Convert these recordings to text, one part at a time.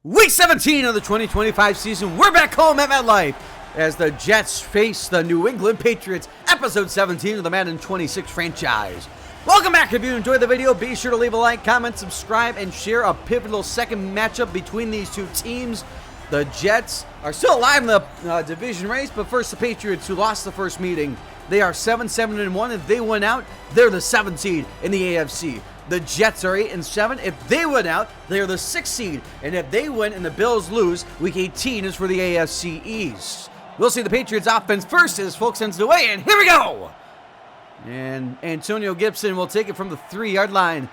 Week 17 of the 2025 season. We're back home at MetLife as the Jets face the New England Patriots. Episode 17 of the Madden 26 franchise. Welcome back. If you enjoyed the video, be sure to leave a like, comment, subscribe, and share a pivotal second matchup between these two teams. The Jets are still alive in the division race, but first the Patriots, who lost the first meeting. They are 7-7-1. If they win out, they're the 7th seed in the AFC. The Jets are 8-7. If they win out, they're the 6th seed. And if they win and the Bills lose, Week 18 is for the AFC East. We'll see the Patriots offense first as Folk sends it away, and here we go! And Antonio Gibson will take it from the 3-yard line.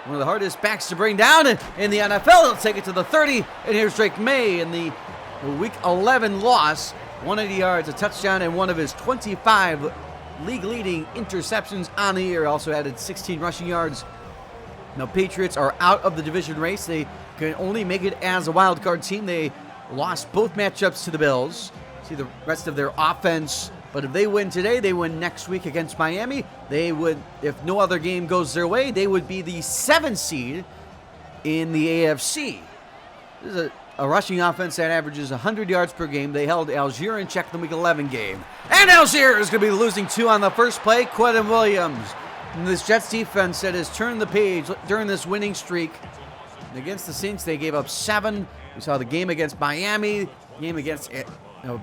One of the hardest backs to bring down in the NFL. He'll take it to the 30, and here's Drake May in the Week 11 loss. 180 yards, a touchdown, and one of his 25 league-leading interceptions on the year. Also added 16 rushing yards. Now, Patriots are out of the division race. They can only make it as a wild card team. They lost both matchups to the Bills. See the rest of their offense. But if they win today, they win next week against Miami. They would, if no other game goes their way, they would be the 7th seed in the AFC. This is a rushing offense that averages 100 yards per game. They held Algier in check in the Week 11 game. And Algier is going to be losing 2 on the first play. Quentin Williams. And this Jets defense that has turned the page during this winning streak. Against the Saints, they gave up 7. We saw the game against Miami, game against,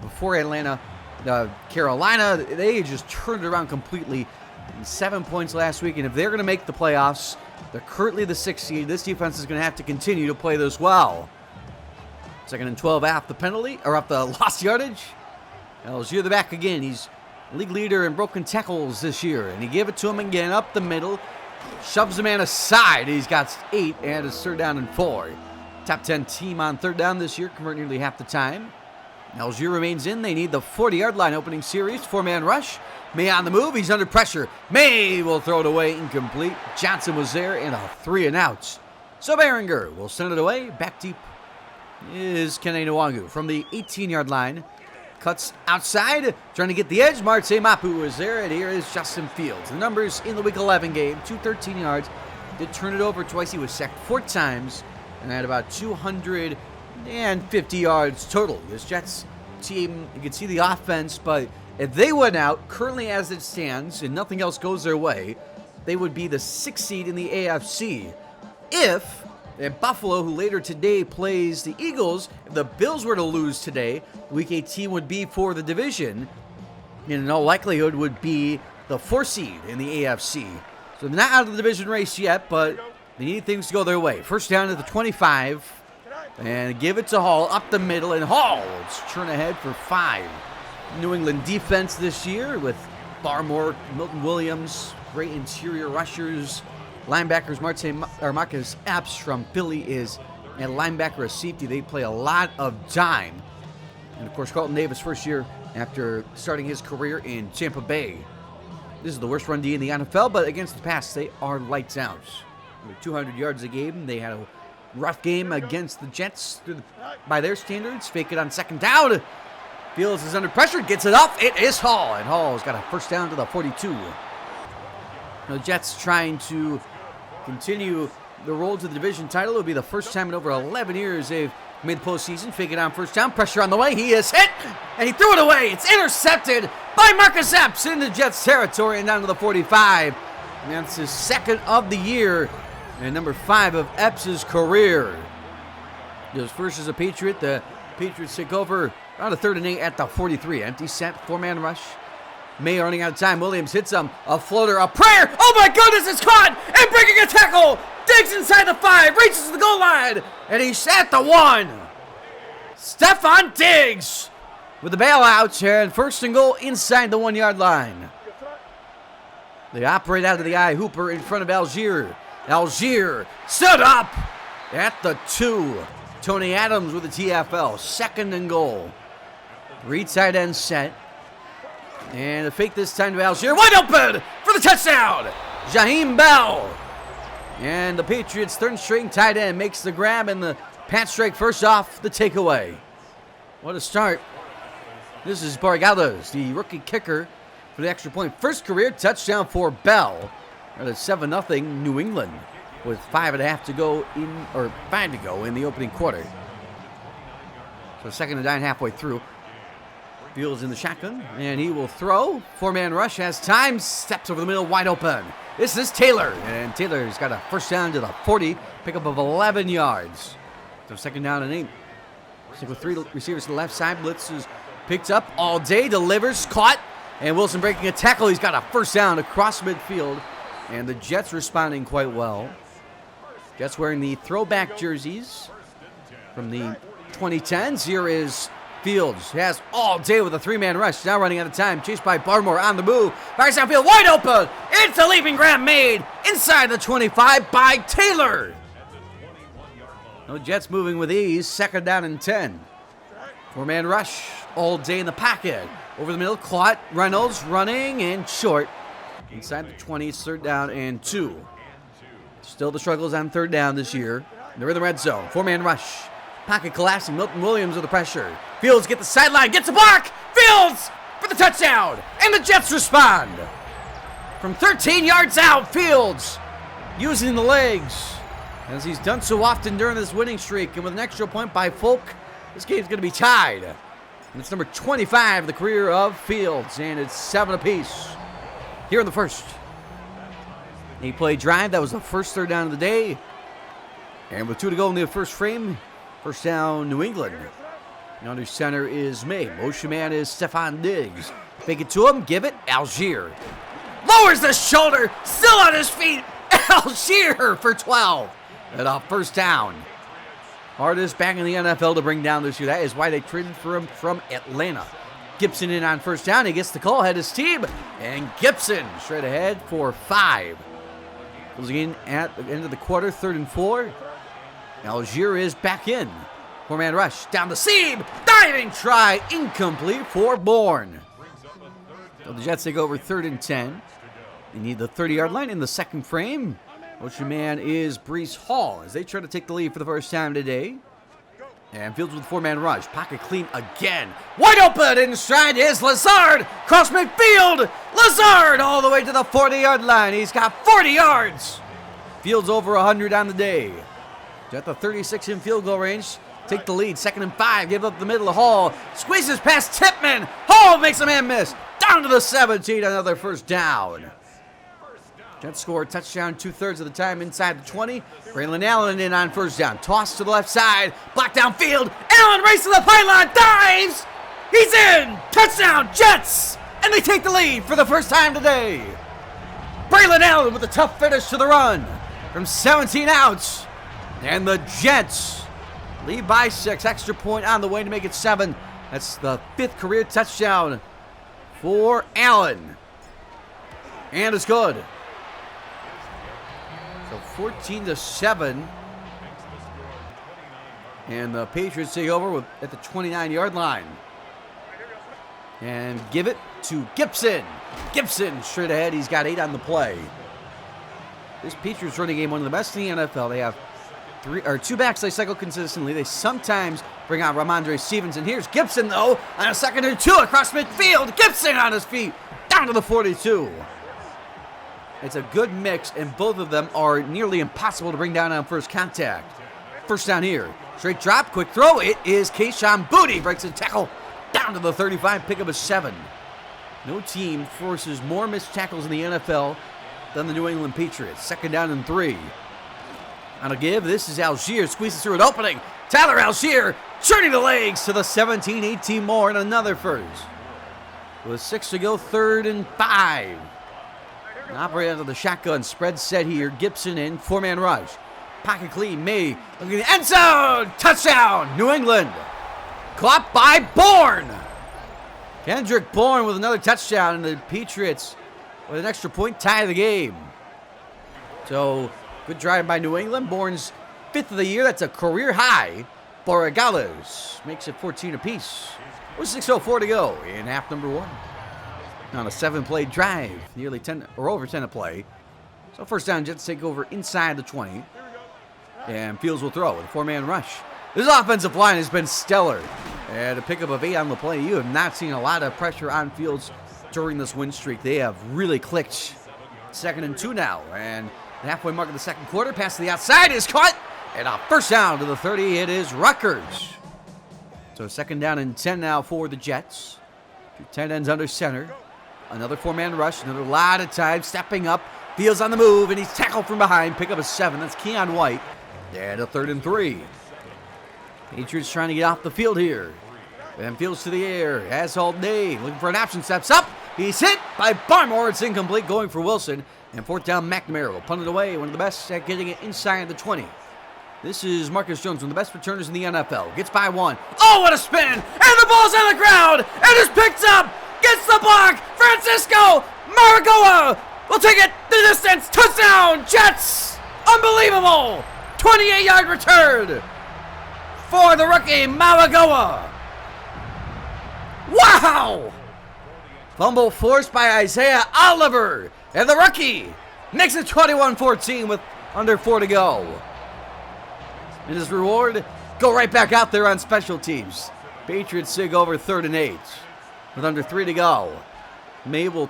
before Atlanta, Carolina. They just turned it around completely. 7 points last week, and if they're going to make the playoffs, they're currently the 6th seed. This defense is going to have to continue to play this well. 2nd and 12 off the penalty, or off the lost yardage. Algier the back again. He's league leader in broken tackles this year, and he gave it to him again up the middle, shoves the man aside. He's got 8, and it's 3rd down and 4. Top 10 team on 3rd down this year, convert nearly half the time. Algier remains in. They need the 40-yard line opening series. 4-man rush. May on the move. He's under pressure. May will throw it away, incomplete. Johnson was there, and a 3 and out. So Behringer will send it away. Back deep is Kene Nwangu from the 18-yard line. Cuts outside, trying to get the edge. Marte Mapu is there, and here is Justin Fields. The numbers in the Week 11 game, 213 yards. Did turn it over twice. He was sacked 4 times, and had about 250 yards total. This Jets team, you can see the offense, but if they went out, currently as it stands, and nothing else goes their way, they would be the 6th seed in the AFC. If Buffalo, who later today plays the Eagles, if the Bills were to lose today, Week 18 would be for the division, and in all likelihood would be the 4th seed in the AFC. So they're not out of the division race yet, but they need things to go their way. First down at the 25, and give it to Hall up the middle, and Hall will turn ahead for 5. New England defense this year with Barmore, Milton Williams, great interior rushers. Linebackers, Marcus Epps from Philly is a linebacker, a safety. They play a lot of dime. And, of course, Carlton Davis, first year after starting his career in Tampa Bay. This is the worst run D in the NFL, but against the pass, they are lights out. With 200 yards a game, they had a rough game against the Jets by their standards. Fake it on 2nd down. Fields is under pressure, gets it up. It is Hall, and Hall's got a first down to the 42. The Jets trying to continue the road to the division title. It will be the first time in over 11 years they've made the postseason. Fake it on first down. Pressure on the way. He is hit, and he threw it away. It's intercepted by Marcus Epps into Jets territory and down to the 45. And that's his 2nd of the year and number 5 of Epps' career. His first as a Patriot. The Patriots take over around a 3rd and 8 at the 43. Empty set, 4-man rush. May running out of time. Williams hits him. A floater, a prayer. Oh my goodness, it's caught and breaking a tackle. Digs inside the 5, reaches the goal line, and he's at the 1. Stephon Diggs with the bailout here, and 1st and goal inside the 1-yard line. They operate out of the eye. Hooper in front of Algier. Algier stood up at the 2. Tony Adams with the TFL. 2nd and goal. 3 tight end set. And a fake this time to Algier. Wide open for the touchdown. Jaheim Bell. And the Patriots' 3rd string tight end makes the grab, and the Pat strike first off the takeaway. What a start. This is Bargadas, the rookie kicker, for the extra point. First career touchdown for Bell. At a 7-0 New England with 5 to go in the opening quarter. So 2nd and 9 halfway through. Fields in the shotgun, and he will throw. 4-man rush, has time, steps over the middle, wide open. This is Taylor, and Taylor's got a first down to the 40, pickup of 11 yards. So 2nd down and 8. Stick with 3 receivers to the left side. Blitz is picked up all day, delivers, caught, and Wilson breaking a tackle. He's got a first down across midfield, and the Jets responding quite well. Jets wearing the throwback jerseys from the 2010s. Here is Fields. Has all day with a 3-man rush. Now running out of time. Chased by Barmore on the move. Fires downfield, wide open. It's a leaping grab made inside the 25 by Taylor. No Jets moving with ease. 2nd down and 10. 4-man rush. All day in the pocket. Over the middle. Caught. Reynolds running and short. Inside the 20. 3rd down and 2. Still the struggles on 3rd down this year. They're in the red zone. 4-man rush. Pocket collapsing. Milton Williams with the pressure. Fields get the sideline. Gets a block. Fields for the touchdown. And the Jets respond. From 13 yards out, Fields using the legs, as he's done so often during this winning streak. And with an extra point by Folk, this game's going to be tied. And it's number 25, the career of Fields. And it's 7 apiece here in the first. 8-play drive. That was the first 3rd down of the day. And with 2 to go in the first frame, first down, New England. And under center is May. Motion man is Stephon Diggs. Fake it to him. Give it. Algier. Lowers the shoulder. Still on his feet. Algier for 12. And a first down. Hardest back in the NFL to bring down this year. That is why they traded for him from Atlanta. Gibson in on first down. He gets the call. Had his team. And Gibson straight ahead for 5. Goes again at the end of the quarter. 3rd and 4. Algier is back in. 4-man rush. Down the seam. Diving try. Incomplete for Bourne. So the Jets take over 3rd and 10. They need the 30-yard line in the second frame. Motion man is Breece Hall as they try to take the lead for the first time today. And Fields with 4-man rush. Pocket clean again. Wide open inside is Lazard. Cross midfield. Lazard all the way to the 40-yard line. He's got 40 yards. Fields over 100 on the day. At the 36 in field goal range. Take the lead. 2nd and 5. Give up the middle of Hall. Squeezes past Tipman. Hall makes a man miss. Down to the 17. Another first down. Jets score touchdown 2/3 of the time inside the 20. Braylon Allen in on first down. Toss to the left side. Block downfield. Allen races the pylon. Dives. He's in. Touchdown Jets. And they take the lead for the first time today. Braylon Allen with a tough finish to the run. From 17 outs. And the Jets lead by 6. Extra point on the way to make it 7. That's the 5th career touchdown for Allen. And it's good. So 14-7. And the Patriots take over at the 29-yard line. And give it to Gibson. Gibson straight ahead. He's got 8 on the play. This Patriots running game, one of the best in the NFL. They have 2 backs they cycle consistently. They sometimes bring out Ramondre Stevenson. Here's Gibson, though, on a 2nd and 2 across midfield. Gibson on his feet, down to the 42. It's a good mix, and both of them are nearly impossible to bring down on first contact. First down here. Straight drop, quick throw. It is Kayshon Boutte. Breaks a tackle down to the 35, pickup of 7. No team forces more missed tackles in the NFL than the New England Patriots. 2nd down and 3. On a give, this is Algier, squeezes through an opening. Tyler Algier, turning the legs to the 17, 18 more, and another first. With 6 to go, 3rd and 5. Operate out of the shotgun, spread set here. Gibson in, 4-man rush. Pocket clean, May, looking at the end zone. Touchdown, New England. Caught by Bourne. Kendrick Bourne with another touchdown, and the Patriots with an extra point tie the game. So, good drive by New England. Bourne's 5th of the year. That's a career high. Borregales makes it 14 apiece. With 6:04 to go in half number 1. On a 7-play drive, nearly 10 or over 10 to play. So first down, Jets take over inside the 20. And Fields will throw with a 4-man rush. This offensive line has been stellar. And a pickup of 8 on the play. You have not seen a lot of pressure on Fields during this win streak. They have really clicked. 2nd and 2 now. And the halfway mark of the second quarter, pass to the outside is caught. And a first down to the 30. It is Rutgers. So second down and 10 now for the Jets. Two tight ends under center. Another four-man rush. Another lot of time stepping up. Fields on the move, and he's tackled from behind. Pick up a 7. That's Keon White. And a 3rd and 3. Patriots trying to get off the field here. Van Fields to the air. Has all day. Looking for an option. Steps up. He's hit by Barmore. It's incomplete. Going for Wilson. And 4th down, McNamara will punt it away. One of the best at getting it inside the 20. This is Marcus Jones, one of the best returners in the NFL. Gets by 1. Oh, what a spin! And the ball's on the ground! And it's picked up! Gets the block! Francisco Maragoa will take it the distance! Touchdown, Jets! Unbelievable! 28-yard return for the rookie Maragoa. Wow! Fumble forced by Isaiah Oliver. And the rookie makes it 21-14 with under 4 to go. And his reward, go right back out there on special teams. Patriots sig over 3rd and 8 with under 3 to go. May will,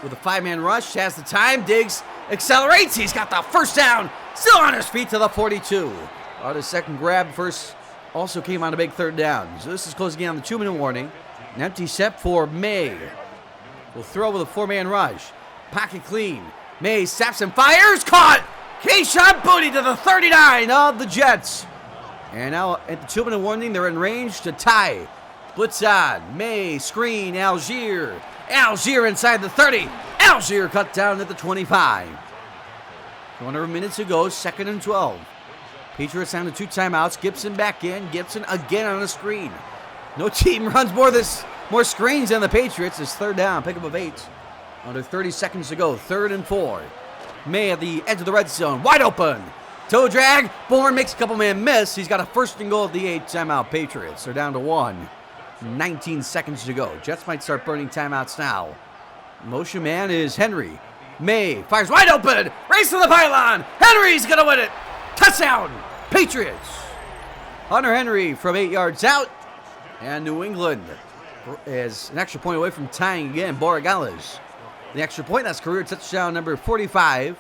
with a 5-man rush, has the time, digs, accelerates. He's got the first down, still on his feet to the 42. On his second grab, first also came on a big 3rd down. So this is closing in on the 2-minute warning. An empty set for May. Will throw with a 4-man rush. Pocket clean. May steps and fires. Caught! Keyshawn Booty to the 39 of the Jets. And now at the 2-minute warning, they're in range to tie. Blitz on. May, screen, Algier. Algier inside the 30. Algier cut down at the 25. 100 minutes to go, 2nd and 12. Patriots down to 2 timeouts. Gibson back in. Gibson again on a screen. No team runs more screens than the Patriots. It's 3rd down, pickup of 8. Under 30 seconds to go, 3rd and 4. May at the edge of the red zone, wide open. Toe drag, Bourne makes a couple man miss. He's got a 1st and goal at the 8 timeout. Patriots are down to 1. 19 seconds to go. Jets might start burning timeouts now. Motion man is Henry. May fires wide open, race to the pylon. Henry's gonna win it. Touchdown, Patriots. Hunter Henry from 8 yards out. And New England is an extra point away from tying again. Borregales. The extra point, that's career touchdown number 45.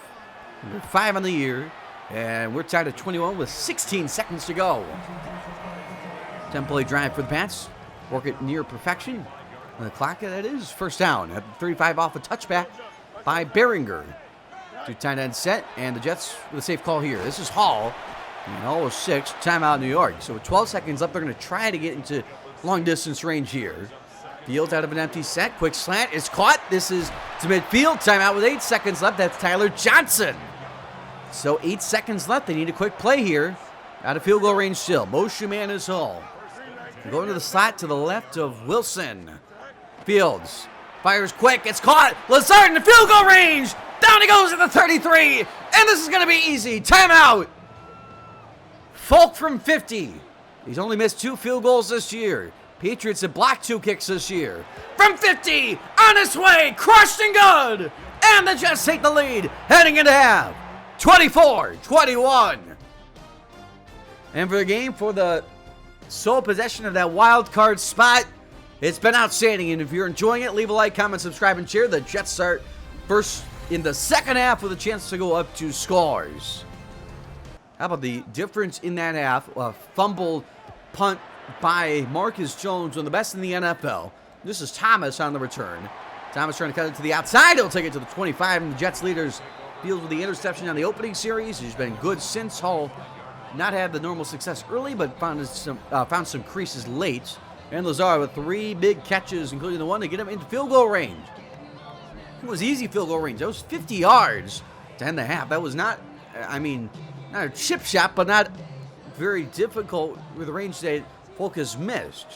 Number 5 on the year. And we're tied at 21 with 16 seconds to go. 10-play drive for the Pats. Work it near perfection. And the clock, that is 1st down. At 35 off a touchback by Behringer. 2 tight end set. And the Jets with a safe call here. This is Hall. And all 6. Timeout New York. So with 12 seconds left, they're going to try to get into long distance range here. Fields out of an empty set. Quick slant is caught. This is to midfield. Timeout with 8 seconds left. That's Tyler Johnson. So 8 seconds left. They need a quick play here. Out of field goal range still. Motion man is Hall. Going to the slot to the left of Wilson. Fields fires quick. It's caught. Lazard in the field goal range. Down he goes at the 33. And this is going to be easy. Timeout. Folk from 50. He's only missed 2 field goals this year. Patriots have blocked 2 kicks this year. From 50, on his way, crushed and good. And the Jets take the lead, heading into half. 24-21. And for the game, for the sole possession of that wild card spot, it's been outstanding. And if you're enjoying it, leave a like, comment, subscribe, and share. The Jets start first in the second half with a chance to go up 2 scores. How about the difference in that half? A fumbled punt by Marcus Jones, one of the best in the NFL. This is Thomas on the return. Thomas trying to cut it to the outside. He'll take it to the 25, and the Jets leaders deals with the interception on the opening series. He's been good since. Hall not had the normal success early, but found some creases late. And Lazar with 3 big catches, including the one to get him into field goal range. It was easy field goal range. That was 50 yards to end the half. That was not a chip shot, but not very difficult with the range that Folk has missed.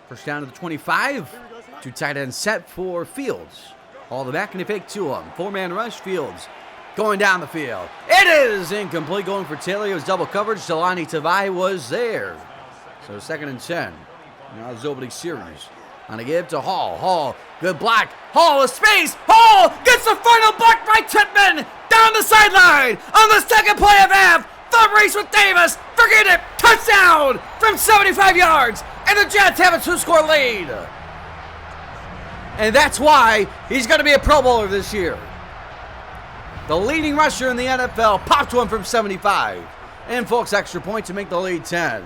First down to the 25. 2 tight end set for Fields. All the back and they fake to him. 4-man rush. Fields going down the field. It is incomplete. Going for Taylor. It was double coverage. Delani Tavai was there. So 2nd and 10. Now this opening series. On a give to Hall. Hall, good block. Hall with space. Hall gets the final block by Titman. Down the sideline on the second play of half. Thumb race with Davis. Forget it. Touchdown from 75 yards. And the Jets have a 2-score lead. And that's why he's going to be a Pro Bowler this year. The leading rusher in the NFL popped one from 75. And Folks extra point to make the lead 10.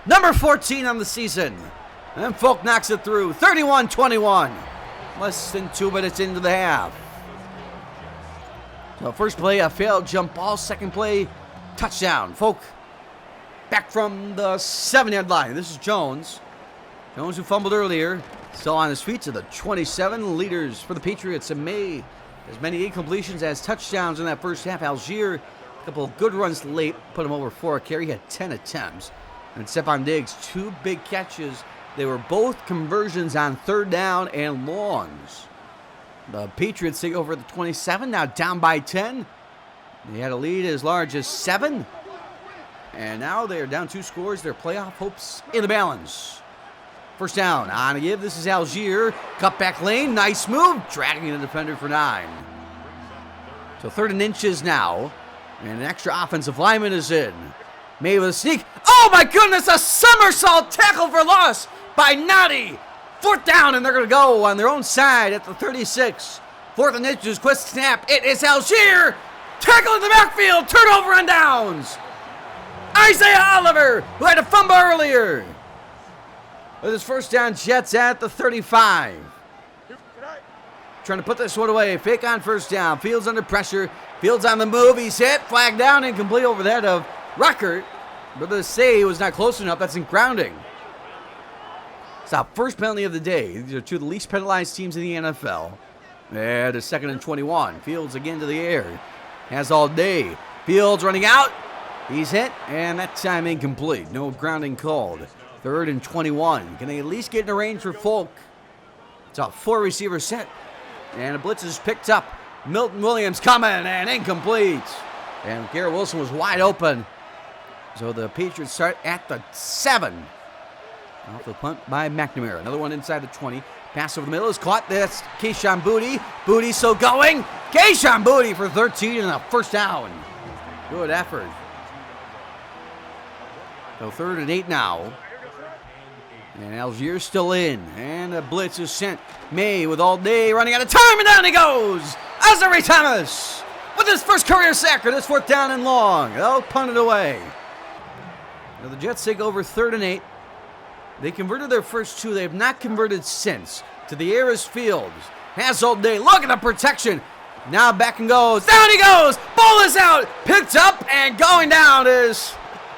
Number 14 on the season. And Folk knocks it through. 31-21. Less than 2 minutes into the half. So first play, a failed jump ball. Second play, touchdown. Folk back from the 7-yard line. This is Jones. Jones, who fumbled earlier, still on his feet to the 27. Leaders for the Patriots in May. As many incompletions as touchdowns in that first half. Algier, a couple of good runs late, put him over for a carry. He had 10 attempts. And Stephon Diggs, 2 big catches. They were both conversions on third down and longs. The Patriots take over the 27, now down by 10. They had a lead as large as 7. And now they're down 2 scores. Their playoff hopes in the balance. First down, on a give. This is Algier. Cut back lane, nice move. Dragging the defender for 9. So 3rd and inches now. And an extra offensive lineman is in. May with a sneak. Oh my goodness, a somersault tackle for loss by Noddy. 4th down, and they're going to go on their own side at the 36. 4th and inches, quick snap. It is Algier. Tackle in the backfield. Turnover on downs. Isaiah Oliver, who had a fumble earlier. With his first down, Jets at the 35. Trying to put this one away. Fake on first down. Fields under pressure. Fields on the move. He's hit. Flag down. Incomplete over the head of Ruckert. But they say he was not close enough. That's in grounding. It's our first penalty of the day. These are 2 of the least penalized teams in the NFL. And a 2nd and 21. Fields again to the air. Has all day. Fields running out. He's hit. And that time incomplete. No grounding called. 3rd and 21. Can they at least get in the range for Folk? It's a 4-receiver set. And a blitz is picked up. Milton Williams coming and incomplete. And Garrett Wilson was wide open. So the Patriots start at the 7. Off the punt by McNamara. Another one inside the 20. Pass over the middle is caught. That's Kayshon Boutte. Boutte still going. Kayshon Boutte for 13 and a first down. Good effort. So 3rd and 8 now. And Algier's still in. And a blitz is sent. May with all day running out of time. And down he goes. Azari Thomas with his first career sack. And it's 4th down and long. They'll punt it away. Now the Jets take over 3rd and 8. They converted their first 2. They have not converted since. To the air is Fields. Has all day. Look at the protection. Now back and goes. Down he goes. Ball is out. Picked up and going down is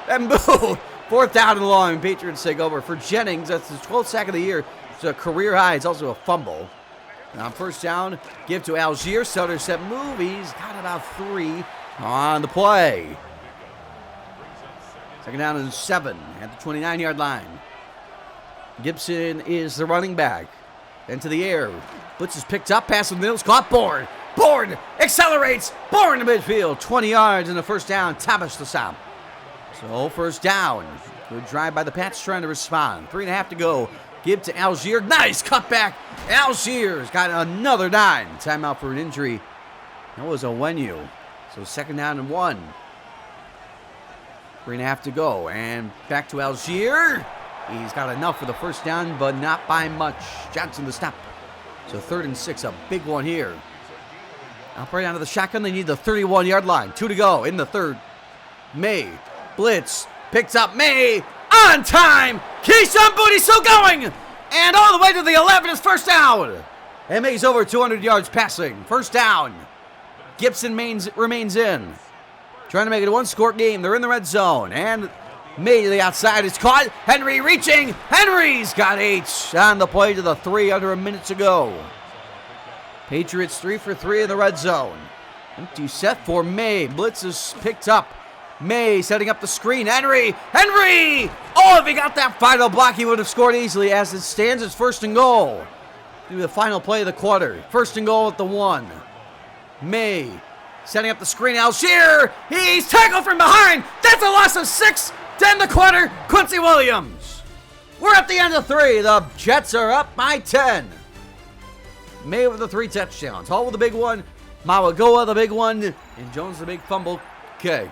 Mbu. 4th down and long. Patriots take over for Jennings. That's his 12th sack of the year. It's a career high. It's also a fumble. Now first down. Give to Algier. Sutter set move. He's got about 3 on the play. 2nd down and 7 at the 29-yard line. Gibson is the running back. Then to the air. Blitz is picked up. Pass with Mills. Caught. Bourne. Bourne accelerates. Bourne to midfield. 20 yards and a first down. Thomas to stop. So first down. Good drive by the Pats trying to respond. 3.5 to go. Give to Algier. Nice cutback. Algier's got another 9. Timeout for an injury. That was a Wenyu. So 2nd down and 1. 3.5 to go. And back to Algier. He's got enough for the first down, but not by much. Johnson to stop. So 3rd and 6, a big one here. Operate out of the shotgun. They need the 31-yard line. 2 to go in the 3rd. May. Blitz. Picks up May. On time. Kayshon Boutte still going. And all the way to the 11 is first down. And May's over 200 yards passing. First down. Gibson remains in. Trying to make it a 1-score game. They're in the red zone. And May to the outside is caught. Henry reaching. Henry's got 8 on the play to the 3 under a minute to go. Patriots 3 for 3 in the red zone. Empty set for May. Blitz is picked up. May setting up the screen. Henry! Oh, if he got that final block, he would have scored easily. As it stands, it's 1st and goal. Do the final play of the quarter. 1st and goal at the 1. May setting up the screen. Algier! He's tackled from behind. That's a loss of 6 to end the quarter. Quincy Williams. We're at the end of 3. The Jets are up by 10. May with the 3 touchdowns. Hall with the big one. Mawagoa the big one. And Jones the big fumble kick.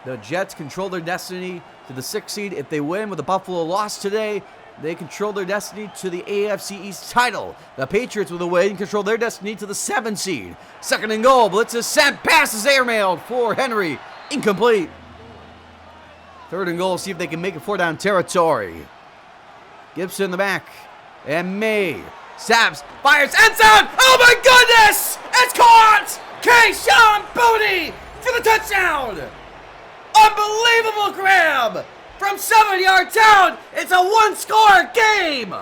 The Jets control their destiny to the 6th seed. If they win with the Buffalo loss today, they control their destiny to the AFC East title. The Patriots with a win control their destiny to the 7th seed. 2nd and goal. Blitz is sent. Pass is airmailed for Henry. Incomplete. 3rd and goal, see if they can make it 4-down territory. Gibson in the back. And May stabs, fires, end zone! Oh my goodness! It's caught! Keyshawn Booty for the touchdown! Unbelievable grab! From 7-yard down, it's a 1-score game!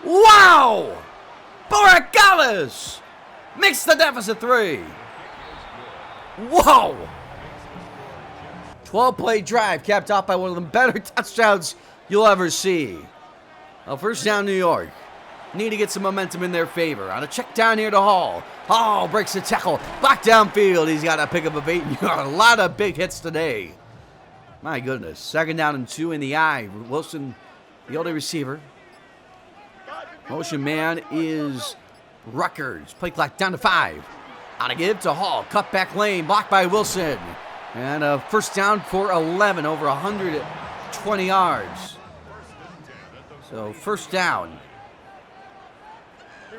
Wow! Borregales makes the deficit 3. Whoa! 12-play drive capped off by one of the better touchdowns you'll ever see. Well, 1st down, New York. Need to get some momentum in their favor. On a check down here to Hall. Hall breaks the tackle. Back downfield. He's got to pick up a 8-yard. A lot of big hits today. My goodness. 2nd down and 2 in the eye. Wilson, the older receiver. Motion man is Rutgers. Play clock down to 5. On a give to Hall. Cut back lane. Blocked by Wilson. And a 1st down for 11. Over 120 yards. So 1st down.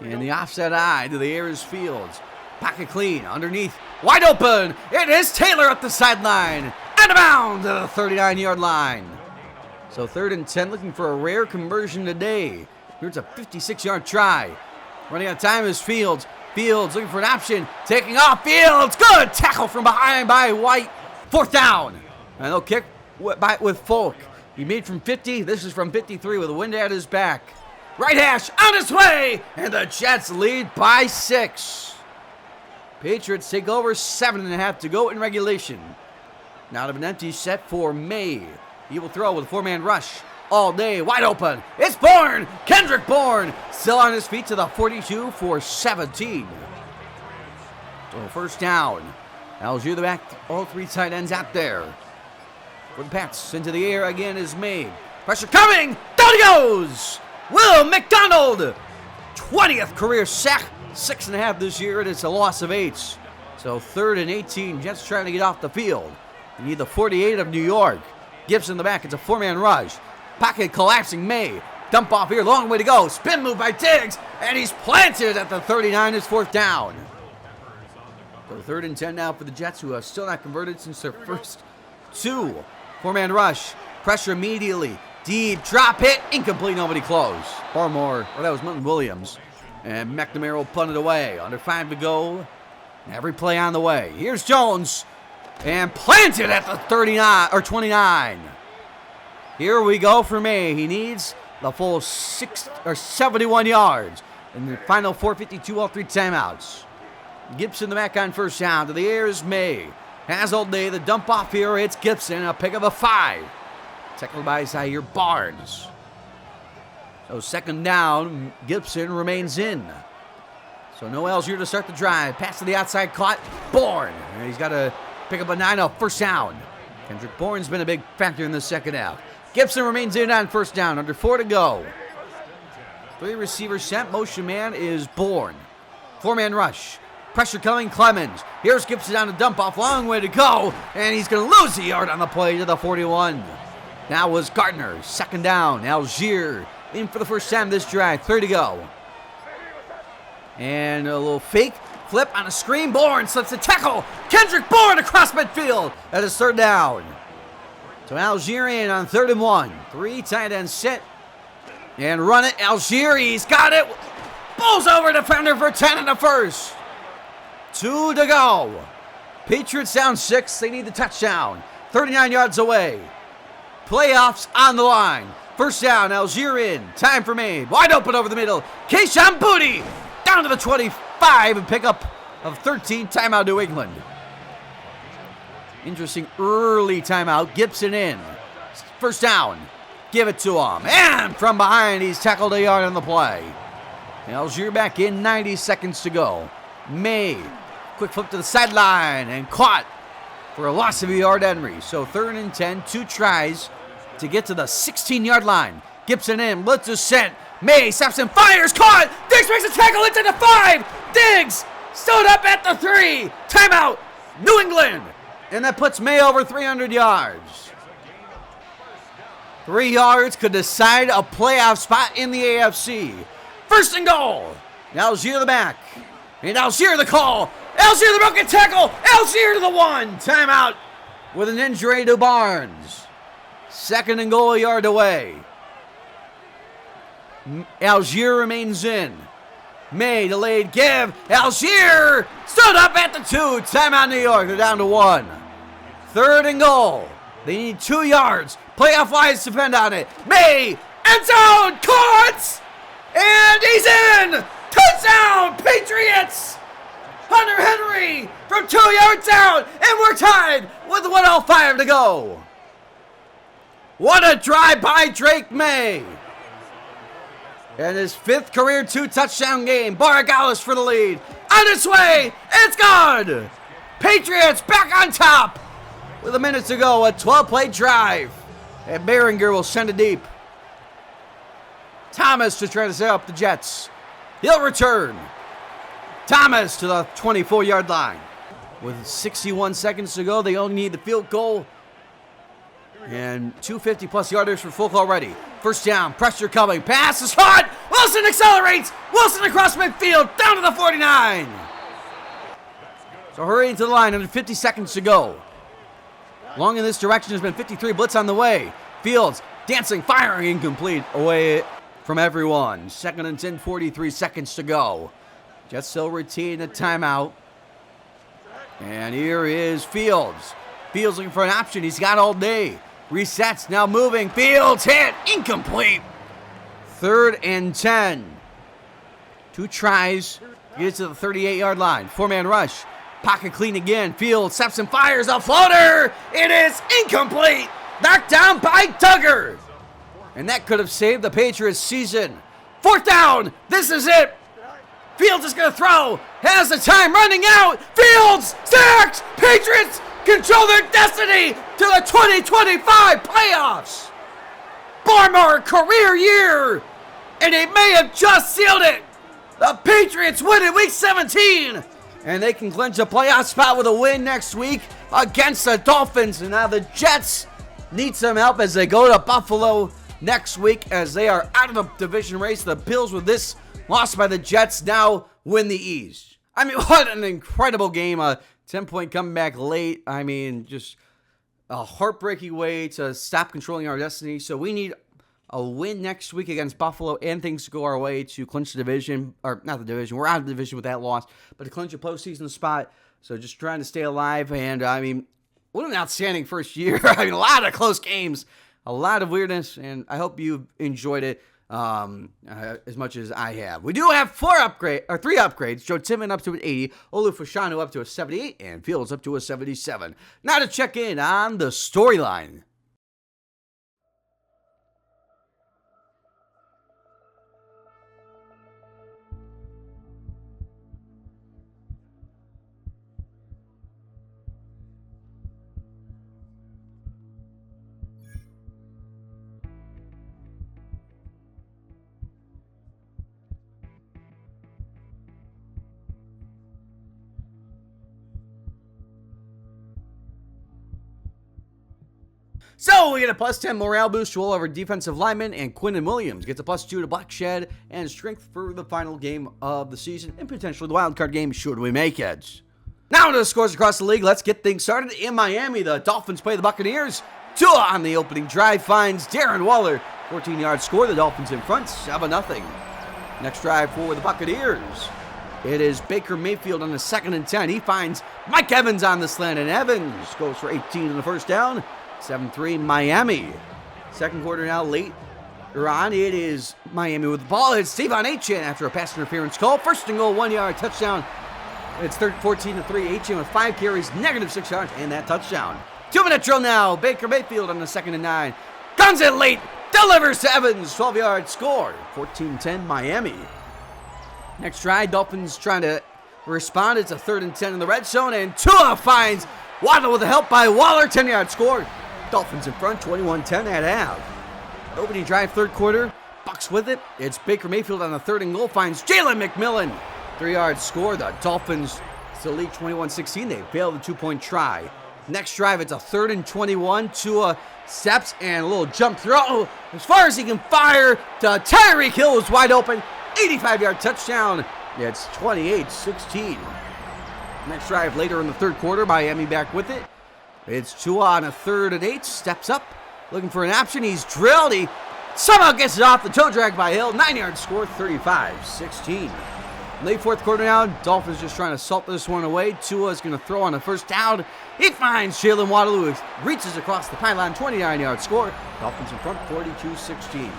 And the offset eye to the Ayers Fields. Pocket clean. Underneath. Wide open. It is Taylor up the sideline. Out of bounds to the 39-yard line. So 3rd and 10. Looking for a rare conversion today. Here's a 56-yard try. Running out of time is Fields. Fields looking for an option. Taking off. Fields. Good tackle from behind by White. 4th down. And they'll kick with Folk. He made from 50. This is from 53 with the wind at his back. Right hash on his way. And the Jets lead by 6. Patriots take over. 7.5 to go in regulation. Now to an empty set for May. He will throw with a 4-man rush. All day, wide open. It's Bourne. Kendrick Bourne still on his feet to the 42 for 17. So 1st down. Algier the back. All 3 tight ends out there. For the Pats, into the air again is May. Pressure coming. Down he goes. Will McDonald. 20th career sack. 6.5 this year, and it's a loss of 8. So 3rd and 18. Jets trying to get off the field. You need the 48 of New York. Gibson in the back. It's a 4-man rush. Pocket collapsing. May. Dump off here. Long way to go. Spin move by Diggs. And he's planted at the 39. It's 4th down. So 3rd and 10 now for the Jets, who have still not converted since their first 2. 4-man rush. Pressure immediately. Deep drop hit. Incomplete. Nobody close. Barmore. Or that was Milton Williams. And McNamara will punt it away. Under 5 to go. Every play on the way. Here's Jones. And planted at the 39 or 29. Here we go for May. He needs the full 71 yards. In the final 4:52, all 3 timeouts. Gibson the back on 1st down. To the air is May. Has all day. The dump off here. It's Gibson. A pick of a 5. Tackled by Zaire Barnes. So 2nd down. Gibson remains in. So no L's here to start the drive. Pass to the outside. Caught. Bourne. And he's got to pick up a 9-0 1st down. Kendrick Bourne's been a big factor in the 2nd half. Gibson remains in on 1st down. Under 4 to go. 3 receivers sent. Motion man is Bourne. 4-man rush. Pressure coming. Clemens. Here's Gibson on a dump off. Long way to go. And he's going to lose a yard on the play to the 41. Now was Gardner. 2nd down. Algier in for the 1st time this drive. 3 to go. And a little fake flip on a screen. Bourne slips a tackle. Kendrick Bourne across midfield. That is 3rd down. So Algier in on 3rd and 1. 3 tight ends set. And run it. Algier, he's got it. Bowls over defender for 10 in the 1st. 2 to go. Patriots down 6. They need the touchdown. 39 yards away. Playoffs on the line. 1st down. Algier in. Time for Maine. Wide open over the middle. Keyshawn Booty down to the 25 and pick up of 13. Timeout New England. Interesting early timeout. Gibson in. 1st down. Give it to him. And from behind, he's tackled a yard on the play. Algier back in. 90 seconds to go. May. Quick flip to the sideline and caught for a loss of a yard. Henry. So 3rd and 10. 2 tries to get to the 16-yard line. Gibson in. Blitz is sent. May steps and fires. Caught. Diggs makes a tackle into the 5. Diggs stood up at the 3. Timeout. New England. And that puts May over 300 yards. 3 yards could decide a playoff spot in the AFC. 1st and goal. Algier the back. And Algier the call. Algier the broken tackle. Algier to the 1. Timeout. with an injury to Barnes. 2nd and goal, a yard away. Algier remains in. May delayed give. Algier stood up at the 2. Timeout, New York. They're down to 1. 3rd and goal. They need 2 yards. Playoff lines depend on it. May, end zone, caught, and he's in. Touchdown, Patriots. Hunter Henry from 2 yards out, and we're tied with 1:05 to go. What a drive by Drake May. And his 5th career 2-touchdown game. Baragalis for the lead. On its way. It's good. Patriots back on top. With a minute to go. A 12-play drive. And Behringer will send it deep. Thomas to try to set up the Jets. He'll return. Thomas to the 24-yard line. With 61 seconds to go, they only need the field goal. And 250-plus yarders for Folk already. First down, pressure coming. Pass is caught. Wilson accelerates. Wilson across midfield, down to the 49. So hurrying to the line, under 50 seconds to go. Long in this direction has been 53. Blitz on the way. Fields dancing, firing, incomplete. Away from everyone. 2nd and 10, 43 seconds to go. Jets still retain a timeout. And here is Fields. Fields looking for an option. He's got all day. Resets, now moving. Fields hit, incomplete. 3rd and 10. 2 tries. Gets to the 38-yard line. 4-man rush. Pocket clean again. Fields steps and fires a floater. It is incomplete. Knocked down by Duggar. And that could have saved the Patriots' season. 4th down. This is it. Fields is going to throw. Has the time running out. Fields sacked. Patriots control their destiny to the 2025 playoffs. Barmore career year. And they may have just sealed it. The Patriots win in week 17. And they can clinch a playoff spot with a win next week against the Dolphins. And now the Jets need some help as they go to Buffalo next week as they are out of the division race. The Bills, with this loss by the Jets, now win the East. I mean, what an incredible game. A 10-point comeback late. I mean, just a heartbreaking way to stop controlling our destiny. So we need a win next week against Buffalo and things to go our way to clinch the division. Or not the division. We're out of the division with that loss. But to clinch a postseason spot. So just trying to stay alive. And, I mean, what an outstanding first year. I mean, a lot of close games. A lot of weirdness. And I hope you enjoyed it as much as I have. We do have 3 upgrades. Joe Timmon up to an 80, Olu Fashanu up to a 78, and Fields up to a 77. Now to check in on the storyline. So we get a +10 morale boost to all of our defensive linemen, and Quinnen Williams gets a +2 to Blackshed and strength for the final game of the season and potentially the wildcard game should we make it. Now to the scores across the league. Let's get things started. In Miami, the Dolphins play the Buccaneers. Tua on the opening drive finds Darren Waller. 14-yard score. The Dolphins in front, 7-0. Next drive for the Buccaneers. It is Baker Mayfield on the 2nd and 10. He finds Mike Evans on the slant, and Evans goes for 18 on the first down. 7-3 Miami. Second quarter now late. On it is Miami with the ball. It's Stevon Achen after a pass interference call. 1st and goal, 1-yard touchdown. It's 14-3. Achen with 5 carries, -6 yards, and that touchdown. 2-minute drill now. Baker Mayfield on the 2nd and 9. Guns it late. Delivers to Evans. 12-yard score. 14-10 Miami. Next drive, Dolphins trying to respond. It's a 3rd and 10 in the red zone, and Tua finds Waddle with the help by Waller. 10-yard score. Dolphins in front, 21-10 at half. Opening drive, 3rd quarter. Bucks with it. It's Baker Mayfield on the 3rd and goal. Finds Jalen McMillan. 3-yard score. The Dolphins still lead 21-16. They failed the 2-point try. Next drive, it's a 3rd and 21. Tua steps and a little jump throw. As far as he can fire to Tyreek Hill is wide open. 85-yard touchdown. It's 28-16. Next drive later in the 3rd quarter. Miami back with it. It's Tua on a 3rd and 8. Steps up, looking for an option. He's drilled. He somehow gets it off the toe drag by Hill. 9-yard score, 35-16. Late 4th quarter now. Dolphins just trying to salt this one away. Tua is going to throw on the 1st down. He finds Jalen Waterloo. Reaches across the pylon. 29-yard score. Dolphins in front, 42-16.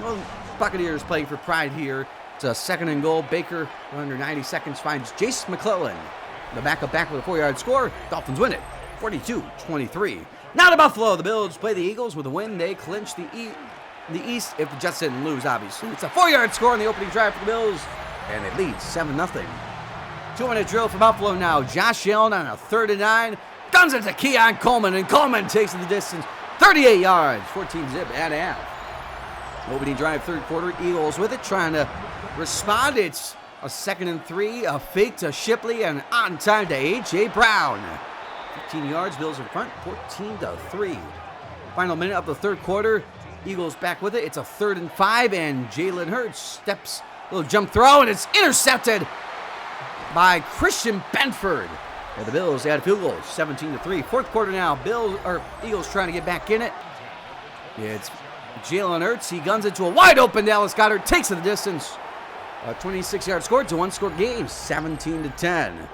Well, Buccaneers playing for pride here. It's a 2nd and goal. Baker, under 90 seconds, finds Jace McClellan. The backup back with a 4-yard score. Dolphins win it, 42-23. Now to Buffalo. The Bills play the Eagles with a win. They clinch the East if the Jets didn't lose, obviously. It's a 4-yard score on the opening drive for the Bills, and it leads 7-0. 2-minute drill for Buffalo now. Josh Allen on a 3rd and 9. Guns it to Keon Coleman, and Coleman takes it the distance. 38 yards, 14-zip at half. Opening drive, 3rd quarter. Eagles with it, trying to respond. It's a 2nd and 3, a fake to Shipley, and on time to A.J. Brown. 15 yards, Bills in front, 14-3. Final minute of the 3rd quarter. Eagles back with it. It's a 3rd and 5, and Jalen Hurts steps, little jump throw, and it's intercepted by Christian Benford. And the Bills add a field goal, 17-3. 4th quarter now. Eagles trying to get back in it. It's Jalen Hurts. He guns it to a wide open Dallas Goedert. Takes it the distance. A 26-yard score. It's a 1-score game, 17-10.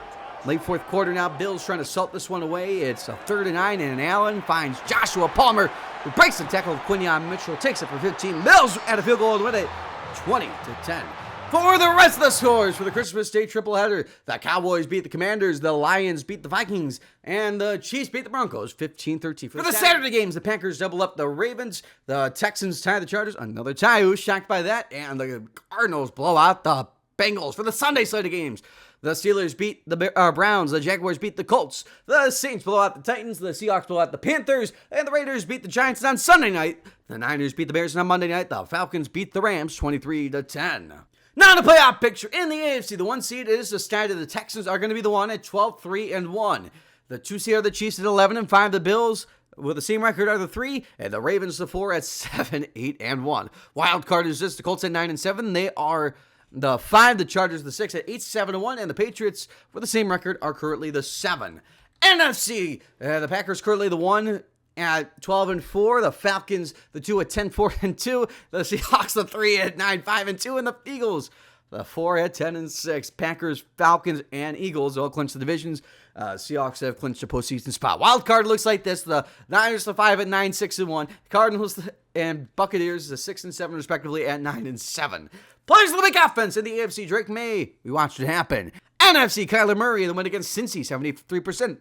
Late 4th quarter now. Bills trying to salt this one away. It's a 3rd and 9, and Allen finds Joshua Palmer, who breaks the tackle. Quinion Mitchell takes it for 15. Bills add a field goal to win it, 20-10. For the rest of the scores for the Christmas Day tripleheader, the Cowboys beat the Commanders, the Lions beat the Vikings, and the Chiefs beat the Broncos 15-13. For the Saturday games, the Packers double up the Ravens, the Texans tie the Chargers, another tie. Who's shocked by that? And the Cardinals blow out the Bengals. For the Sunday slate of games, the Steelers beat the Browns, the Jaguars beat the Colts, the Saints blow out the Titans, the Seahawks blow out the Panthers, and the Raiders beat the Giants. And on Sunday night, the Niners beat the Bears, and on Monday night, the Falcons beat the Rams 23-10. Now in the playoff picture in the AFC, the 1 seed is the Sky of the Texans are going to be the one at 12-3-1. The 2 seed are the Chiefs at 11-5. The Bills with the same record are the 3, and the Ravens the 4 at 7-8-1. Wild card is this: the Colts at 9-7. They are the 5. The Chargers the 6 at 8-7-1, and the Patriots with the same record are currently the 7. NFC, the Packers currently the 1 at 12-4, the Falcons the 2 at 10-4-2, the Seahawks the 3 at 9-5-2, and the Eagles the 4 at 10-6. Packers, Falcons, and Eagles all clinch the divisions. Seahawks have clinched a postseason spot. Wild card looks like this: the Niners the 5 at 9-6-1, Cardinals and Buccaneers the 6-7 respectively at 9-7. Players of the week offense in the AFC: Drake May, we watched it happen. NFC, Kyler Murray in the win against Cincy, 73%,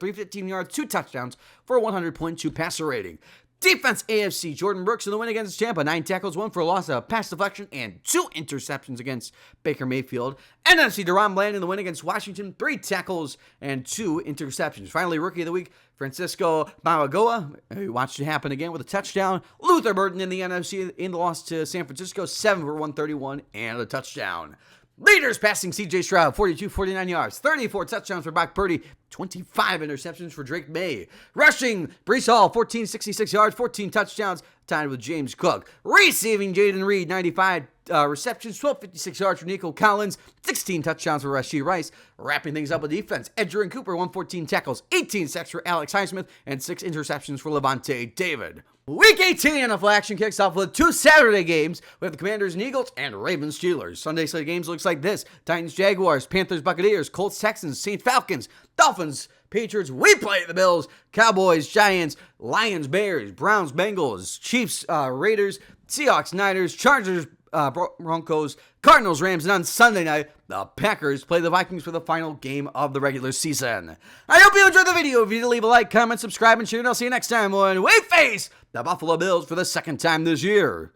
315 yards, 2 touchdowns for a 100.2 passer rating. Defense, AFC, Jordan Brooks in the win against Tampa, 9 tackles, 1 for a loss, a pass deflection, and 2 interceptions against Baker Mayfield. NFC, Deron Bland in the win against Washington, 3 tackles and 2 interceptions. Finally, Rookie of the Week, Francisco Mauigoa. We watched it happen again with a touchdown. Luther Burden in the NFC in the loss to San Francisco, 7 for 131 and a touchdown. Leaders passing C.J. Stroud, 49 yards, 34 touchdowns for Brock Purdy, 25 interceptions for Drake May. Rushing, Breece Hall, 66 yards, 14 touchdowns, tied with James Cook. Receiving, Jaden Reed, 95 receptions, 56 yards for Nico Collins, 16 touchdowns for Rashee Rice. Wrapping things up with defense, Edgerrin Cooper, 114 tackles, 18 sacks for Alex Highsmith, and 6 interceptions for Levante David. Week 18 NFL action kicks off with 2 Saturday games with the Commanders and Eagles and Ravens Steelers. Sunday slate games looks like this: Titans Jaguars, Panthers Buccaneers, Colts Texans, Saints Falcons, Dolphins Patriots. We play the Bills, Cowboys Giants, Lions Bears, Browns Bengals, Chiefs Raiders, Seahawks Niners, Chargers Broncos, Cardinals Rams, and on Sunday night, the Packers play the Vikings for the final game of the regular season. I hope you enjoyed the video. If you did, leave a like, comment, subscribe, and share, and I'll see you next time when we face the Buffalo Bills for the 2nd time this year.